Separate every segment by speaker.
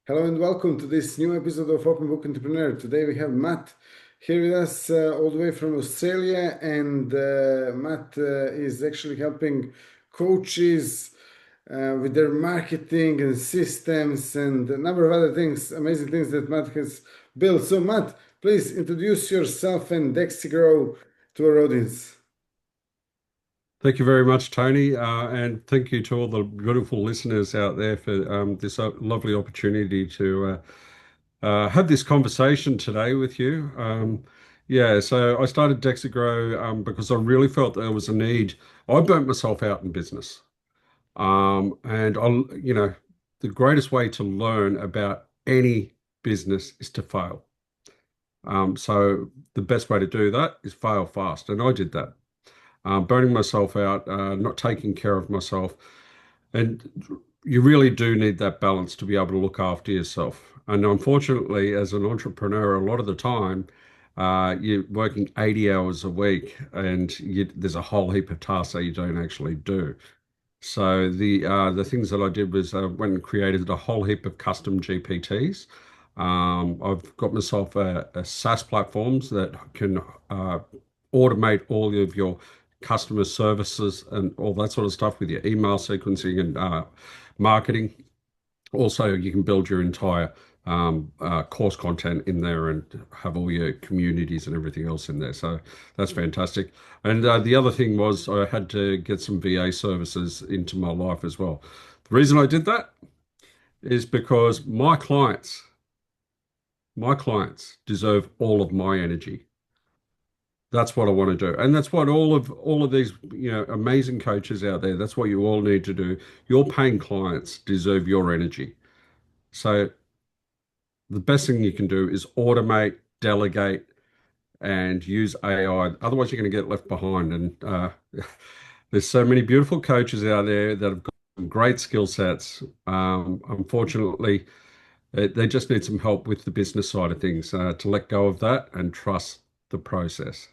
Speaker 1: Hello and welcome to this new episode of Open Book Entrepreneur. Today we have Matt here with us all the way from Australia, and Matt is actually helping coaches with their marketing and systems and a number of other things, amazing things that Matt has built. So, Matt, please introduce yourself and Dexagrow to our audience.
Speaker 2: Thank you very much, Tony, and thank you to all the beautiful listeners out there for this lovely opportunity to have this conversation today with you. So I started Dexagrow because I really felt there was a need. I burnt myself out in business, and the greatest way to learn about any business is to fail. So the best way to do that is fail fast, and I did that. Burning myself out, not taking care of myself. And you really do need that balance to be able to look after yourself. And unfortunately, as an entrepreneur, a lot of the time, you're working 80 hours a week and there's a whole heap of tasks that you don't actually do. So the things that I did was went and created a whole heap of custom GPTs. I've got myself a SaaS platforms that can automate all of your customer services and all that sort of stuff with your email sequencing and marketing. Also, you can build your entire course content in there and have all your communities and everything else in there. So that's fantastic. And the other thing was I had to get some VA services into my life as well. The reason I did that is because my clients deserve all of my energy. That's what I want to do. And that's what all of these, amazing coaches out there, that's what you all need to do. Your paying clients deserve your energy. So the best thing you can do is automate, delegate, and use AI. Otherwise, you're going to get left behind. And there's so many beautiful coaches out there that have got some great skill sets. Unfortunately, they just need some help with the business side of things to let go of that and trust the process.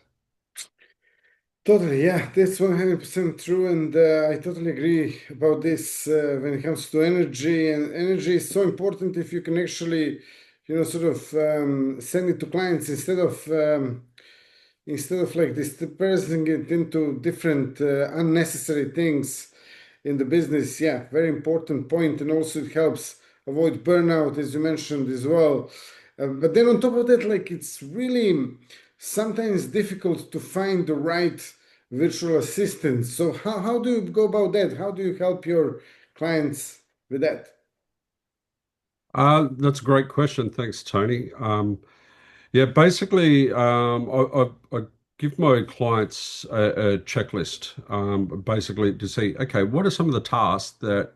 Speaker 1: Totally, yeah, that's 100% true, and I totally agree about this when it comes to energy. And energy is so important if you can actually, sort of send it to clients instead of like dispersing it into different unnecessary things in the business. Yeah, very important point, and also it helps avoid burnout, as you mentioned as well. But then on top of that, like it's really sometimes difficult to find the right virtual assistant. So how do you go about that? How do you help your clients with that?
Speaker 2: That's a great question. Thanks, Tony. Yeah, basically, I give my clients a checklist, basically to see, okay, what are some of the tasks that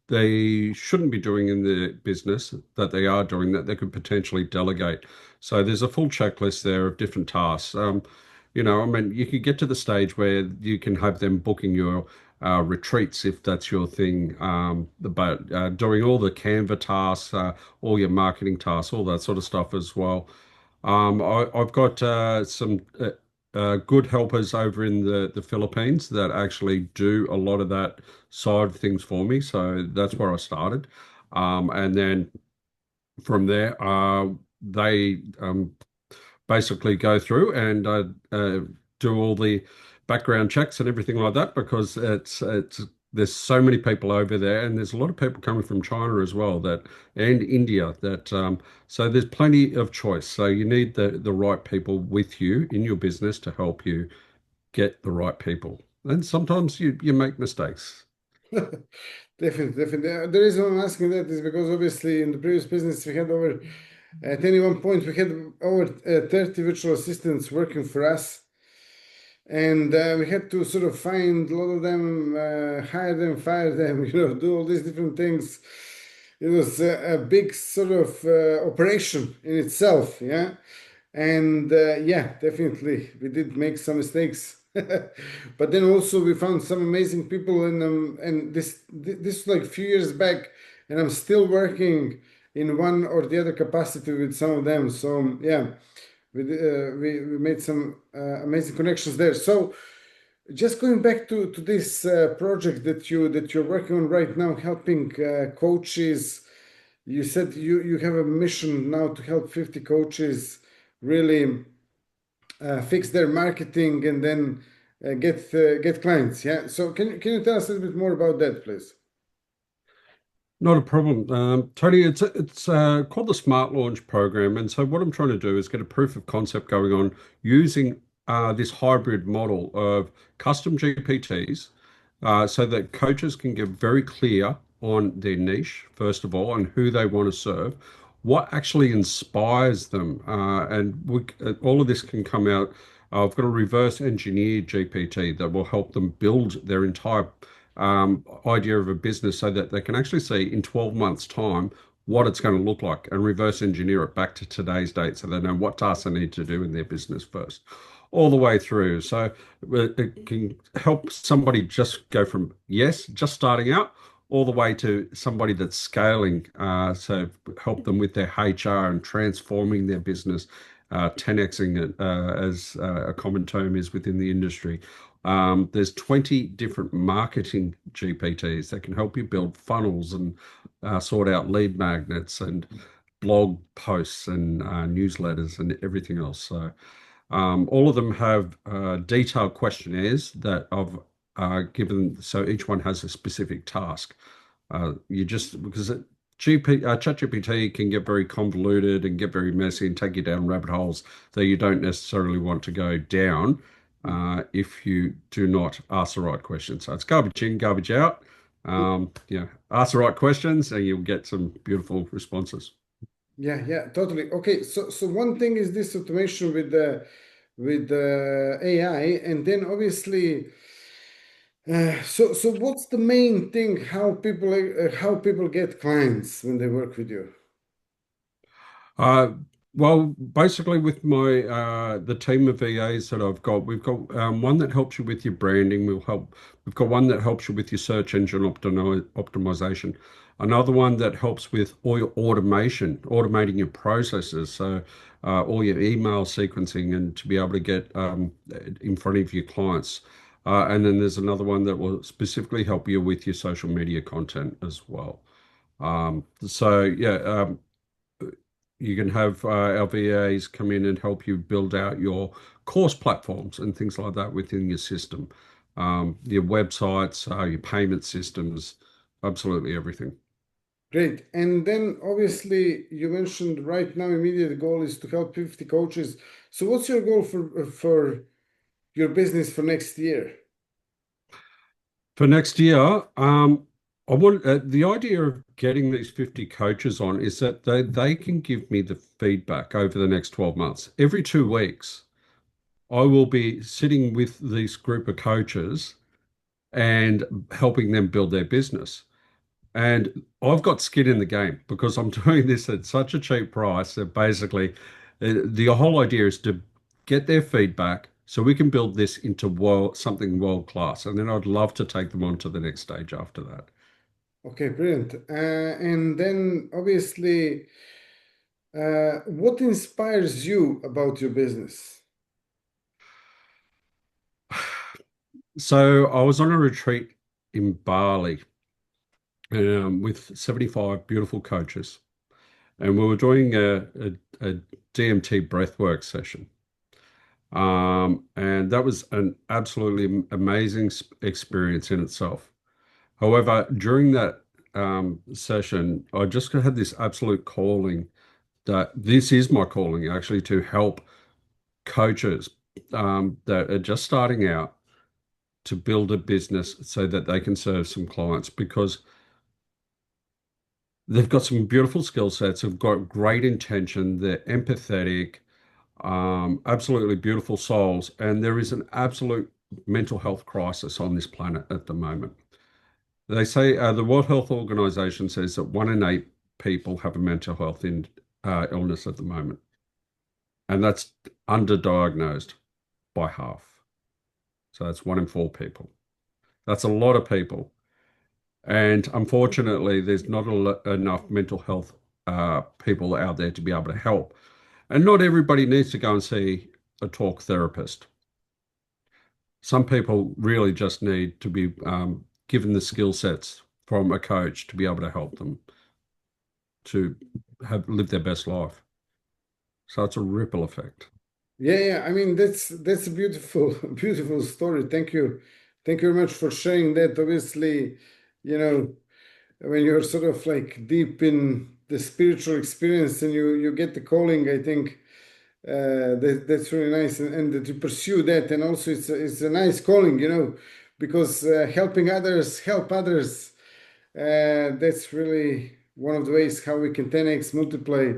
Speaker 2: they shouldn't be doing in the business that they are doing that they could potentially delegate. So there's a full checklist there of different tasks. I mean, you could get to the stage where you can have them booking your retreats if that's your thing, but doing all the Canva tasks, all your marketing tasks, all that sort of stuff as well. I've got some good helpers over in the Philippines that actually do a lot of that side of things for me. So that's where I started. And then from there, they basically go through and do all the background checks and everything like that because it's there's so many people over there and there's a lot of people coming from China as well that and India that so there's plenty of choice. So you need the right people with you in your business to help you get the right people. And sometimes you make mistakes.
Speaker 1: Definitely, definitely. The reason I'm asking that is because obviously in the previous business we had over, at any one point, we had over 30 virtual assistants working for us. And we had to sort of find a lot of them, hire them, fire them, do all these different things. It was a big sort of operation in itself, yeah. And yeah, definitely, we did make some mistakes. But then also we found some amazing people, and this was like a few years back, and I'm still working in one or the other capacity with some of them. So yeah, we made some amazing connections there. So just going back to this project that you're working on right now, helping coaches. You said you have a mission now to help 50 coaches really fix their marketing and then get clients. Yeah. So can you tell us a little bit more about that, please?
Speaker 2: Not a problem. Tony, it's called the Smart Launch Program. And so what I'm trying to do is get a proof of concept going on using this hybrid model of custom GPTs so that coaches can get very clear on their niche, first of all, and who they want to serve, what actually inspires them. All of this can come out. I've got a reverse engineered GPT that will help them build their entire idea of a business so that they can actually see in 12 months' time what it's going to look like and reverse engineer it back to today's date so they know what tasks they need to do in their business first, all the way through. So it can help somebody just go from, yes, just starting out, all the way to somebody that's scaling. So help them with their HR and transforming their business, 10xing it, as a common term is within the industry. There's 20 different marketing GPTs that can help you build funnels and sort out lead magnets and blog posts and newsletters and everything else. So all of them have detailed questionnaires that I've given. So each one has a specific task. You just because ChatGPT can get very convoluted and get very messy and take you down rabbit holes that you don't necessarily want to go down if you do not ask the right questions. So it's garbage in, garbage out. Ask the right questions and you'll get some beautiful responses.
Speaker 1: Yeah, yeah, totally. Okay, so one thing is this automation with the AI, and then obviously, so what's the main thing how people get clients when they work with you?
Speaker 2: Uh, well, basically, with my the team of VAs that I've got, we've got one that helps you with your branding. We've got one that helps you with your search engine optimization. Another one that helps with all your automation, automating your processes. So all your email sequencing and to be able to get in front of your clients. And then there's another one that will specifically help you with your social media content as well. So yeah, you can have our VAs come in and help you build out your course platforms and things like that within your system, your websites, your payment systems, absolutely everything.
Speaker 1: Great. And then obviously you mentioned right now immediate goal is to help 50 coaches. So what's your goal for your business for next year?
Speaker 2: For next year, I want the idea of getting these 50 coaches on is that they can give me the feedback over the next 12 months. Every 2 weeks, I will be sitting with this group of coaches and helping them build their business. And I've got skin in the game because I'm doing this at such a cheap price that basically the whole idea is to get their feedback so we can build this into something world class. And then I'd love to take them on to the next stage after that.
Speaker 1: Okay, brilliant. And then obviously, what inspires you about your business?
Speaker 2: So I was on a retreat in Bali with 75 beautiful coaches, and we were doing a DMT breathwork session. And that was an absolutely amazing experience in itself. However, during that session, I just had this absolute calling that this is my calling actually to help coaches that are just starting out to build a business so that they can serve some clients because they've got some beautiful skill sets, have got great intention, they're empathetic, absolutely beautiful souls, and there is an absolute mental health crisis on this planet at the moment. They say the World Health Organization says that 1 in 8 people have a mental health illness at the moment, and that's underdiagnosed by half. So that's 1 in 4 people. That's a lot of people. And unfortunately, there's not enough mental health people out there to be able to help. And not everybody needs to go and see a talk therapist. Some people really just need to be given the skill sets from a coach to be able to help them to have live their best life. So it's a ripple effect.
Speaker 1: Yeah, yeah. I mean, that's a beautiful, beautiful story. Thank you very much for sharing that. Obviously, you know, when you're sort of like deep in the spiritual experience and you get the calling, I think that's really nice, and that you pursue that, and also it's a nice calling, because helping others, help others. That's really one of the ways how we can 10x multiply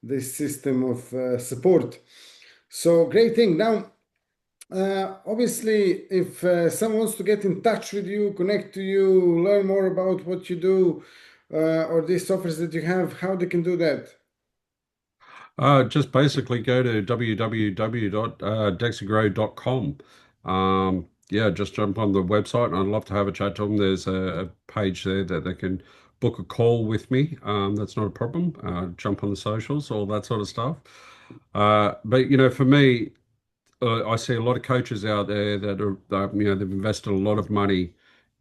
Speaker 1: this system of support. So great thing. Now, obviously, if someone wants to get in touch with you, connect to you, learn more about what you do, or these offers that you have, how they can do that?
Speaker 2: Just basically go to www.dexagrow.com. Yeah, just jump on the website and I'd love to have a chat to them. There's a page there that they can book a call with me. That's not a problem. Jump on the socials, all that sort of stuff. But for me, I see a lot of coaches out there that they've invested a lot of money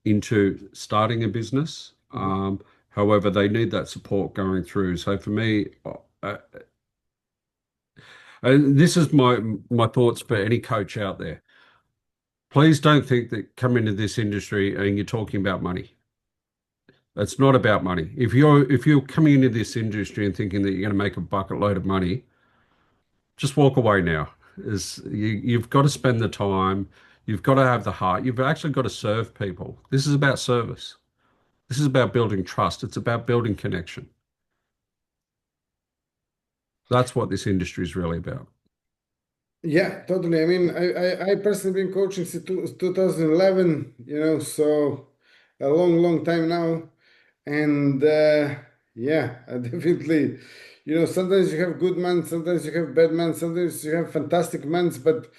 Speaker 2: into starting a business.
Speaker 1: Mhm.
Speaker 2: However, they need that support going through. So for me, uh, and this is my thoughts for any coach out there. Please don't think that come into this industry and you're talking about money. It's not about money. If you're coming into this industry and thinking that you're going to make a bucket load of money, just walk away now. You've got to spend the time. You've got to have the heart. You've actually got to serve people. This is about service. This is about building trust. It's about building connection. That's what this industry is really about.
Speaker 1: Yeah, totally. I mean, I personally been coaching since 2011, so a long, long time now. And yeah, definitely, sometimes you have good months, sometimes you have bad months, sometimes you have fantastic months, but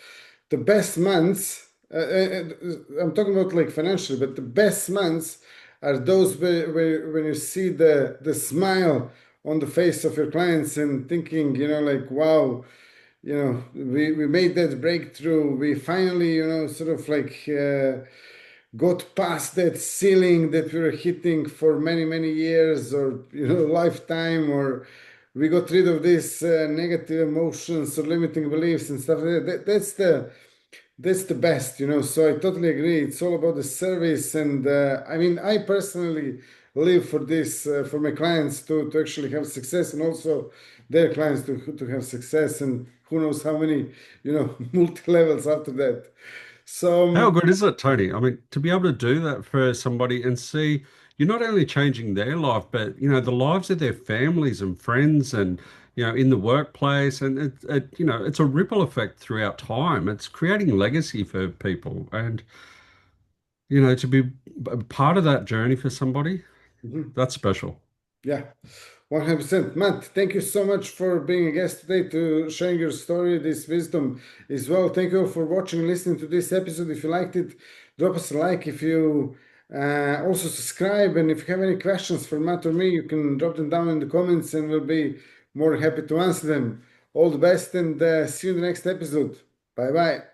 Speaker 1: the best months, I'm talking about like financially, but the best months are those where when you see the smile on the face of your clients and thinking, like, wow, we made that breakthrough. We finally, sort of like got past that ceiling that we were hitting for many, many years or, lifetime, or we got rid of these negative emotions or limiting beliefs and stuff like that. That's the best, So I totally agree. It's all about the service, and I mean, I personally live for this, for my clients to actually have success, and also their clients to have success, and who knows how many, multi levels after that. So
Speaker 2: How good is it, Tony? I mean, to be able to do that for somebody and see you're not only changing their life, but the lives of their families and friends and in the workplace, and it's a ripple effect throughout time. It's creating legacy for people, and to be a part of that journey for somebody,
Speaker 1: mhm,
Speaker 2: that's special.
Speaker 1: yeah. 100%. Matt, thank you so much for being a guest today to sharing your story, this wisdom as well. Thank you all for watching and listening to this episode. If you liked it, drop us a like. If you also subscribe, and if you have any questions for Matt or me, you can drop them down in the comments and we'll be more happy to answer them. All the best, and see you in the next episode. Bye bye.